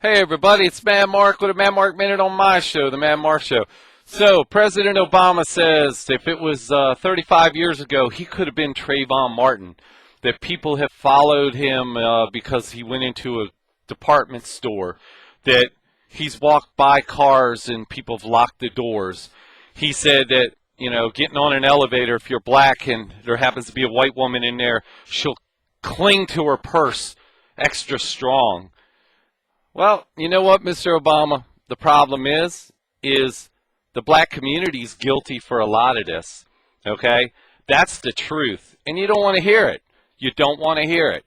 Hey everybody, it's Mad Mark with a Mad Mark Minute on my show, The Mad Mark Show. So, President Obama says if it was 35 years ago, he could have been Trayvon Martin. That people have followed him because he went into a department store. That he's walked by cars and people have locked the doors. He said that, you know, getting on an elevator, if you're black and there happens to be a white woman in there, she'll cling to her purse extra strong. Well, you know what, Mr. Obama? The problem is the black community's guilty for a lot of this, okay? That's the truth, and you don't want to hear it. You don't want to hear it.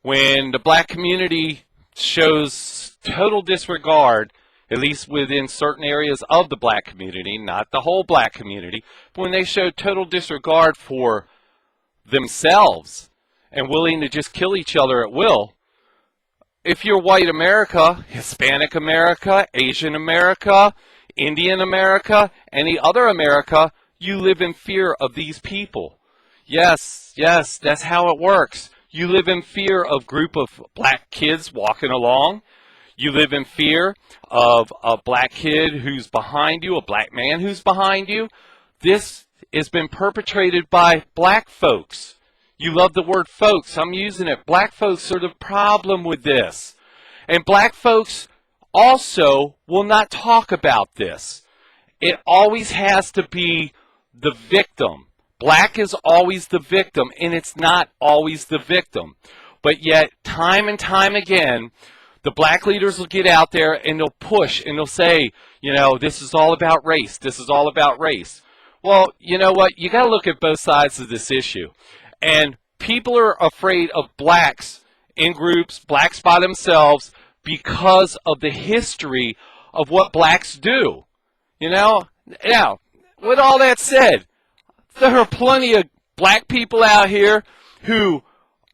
When the black community shows total disregard, at least within certain areas of the black community, not the whole black community, but when they show total disregard for themselves and willing to just kill each other at will, if you're white America, Hispanic America, Asian America, Indian America, any other America, you live in fear of these people. Yes, that's how it works. You live in fear of a group of black kids walking along. You live in fear of a black kid who's behind you, a black man who's behind you. This has been perpetrated by black folks. You love the word folks. I'm using it. Black folks are the problem with this. And black folks also will not talk about this. It always has to be the victim. Black is always the victim, and it's not always the victim. But yet, time and time again, the black leaders will get out there and they'll push and they'll say, you know, this is all about race. This is all about race. Well, you know what? You got to look at both sides of this issue. And people are afraid of blacks in groups, blacks by themselves, because of the history of what blacks do. You know? Now, with all that said, there are plenty of black people out here who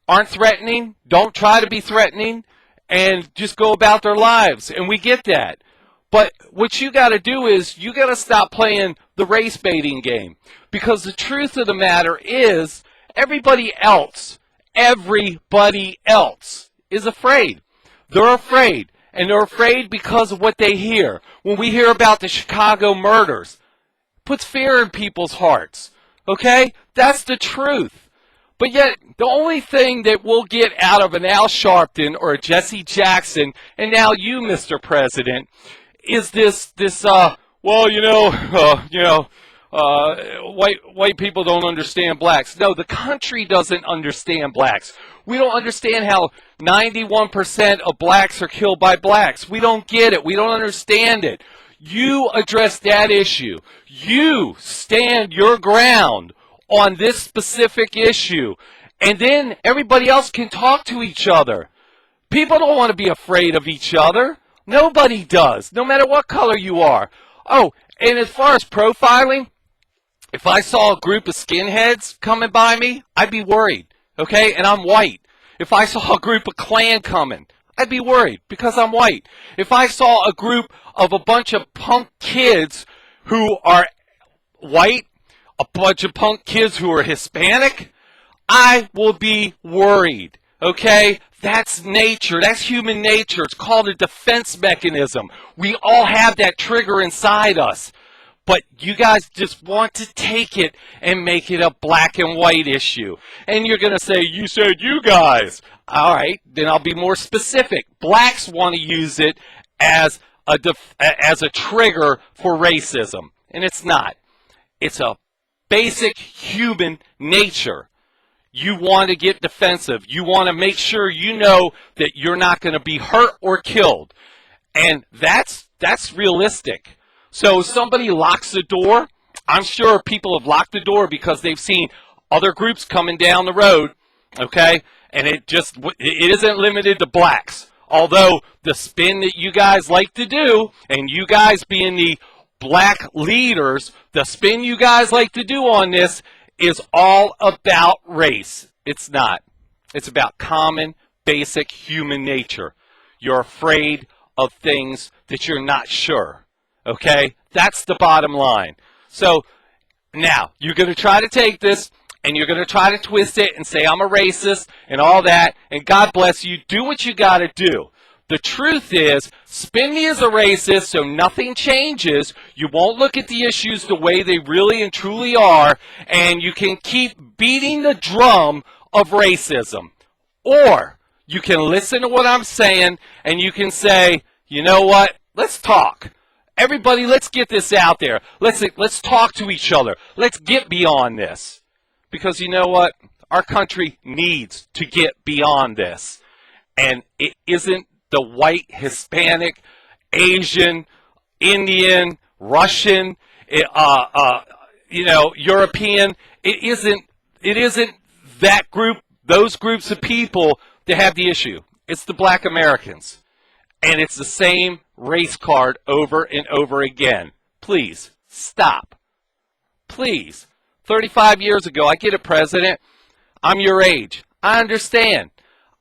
aren't threatening, don't try to be threatening, and just go about their lives. And we get that. But what you got to do is you got to stop playing the race baiting game. Because the truth of the matter is, everybody else is afraid. They're afraid. And they're afraid because of what they hear. When we hear about the Chicago murders, it puts fear in people's hearts. Okay? That's the truth. But yet, the only thing that we'll get out of an Al Sharpton or a Jesse Jackson, and now you, Mr. President, is this white people don't understand blacks. No, the country doesn't understand blacks. We don't understand how 91% of blacks are killed by blacks. We don't get it. We don't understand it. You address that issue. You stand your ground on this specific issue. And then everybody else can talk to each other. People don't want to be afraid of each other. Nobody does, no matter what color you are. Oh, and as far as profiling, if I saw a group of skinheads coming by me, I'd be worried, okay? And I'm white. If I saw a group of Klan coming, I'd be worried because I'm white. If I saw a group of a bunch of punk kids who are white, a bunch of punk kids who are Hispanic, I will be worried, okay? That's nature. That's human nature. It's called a defense mechanism. We all have that trigger inside us. But you guys just want to take it and make it a black and white issue. And you're going to say, you said you guys. All right, then I'll be more specific. Blacks want to use it as a trigger for racism. And it's not. It's a basic human nature. You want to get defensive. You want to make sure you know that you're not going to be hurt or killed. And that's realistic. So if somebody locks the door, I'm sure people have locked the door because they've seen other groups coming down the road, okay? And it isn't limited to blacks. Although the spin that you guys like to do, and you guys being the black leaders, the spin you guys like to do on this is all about race. It's not. It's about common, basic human nature. You're afraid of things that you're not sure. Okay? That's the bottom line. So, now, you're going to try to take this, and you're going to try to twist it and say I'm a racist and all that, and God bless you. Do what you got to do. The truth is, spin me as a racist so nothing changes. You won't look at the issues the way they really and truly are, and you can keep beating the drum of racism. Or you can listen to what I'm saying, and you can say, you know what, let's talk. Everybody, let's get this out there. Let's talk to each other. Let's get beyond this. Because you know what? Our country needs to get beyond this. And it isn't the white, Hispanic, Asian, Indian, Russian, European. It isn't that group, those groups of people that have the issue. It's the black Americans. And it's the same race card over and over again. Please, stop. Please. 35 years ago, I get it, President. I'm your age. I understand.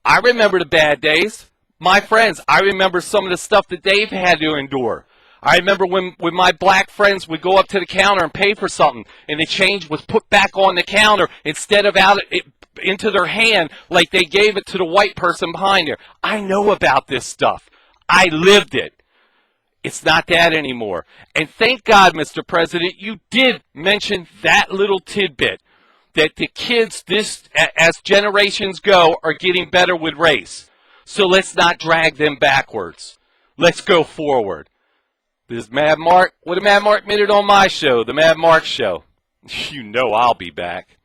I remember the bad days. My friends, I remember some of the stuff that they've had to endure. I remember when my black friends would go up to the counter and pay for something, and the change was put back on the counter instead of into their hand like they gave it to the white person behind there. I know about this stuff. I lived it. It's not that anymore. And thank God, Mr. President, you did mention that little tidbit, that the kids, as generations go, are getting better with race. So let's not drag them backwards. Let's go forward. This is Mad Mark with a Mad Mark Minute on my show, The Mad Mark Show. You know I'll be back.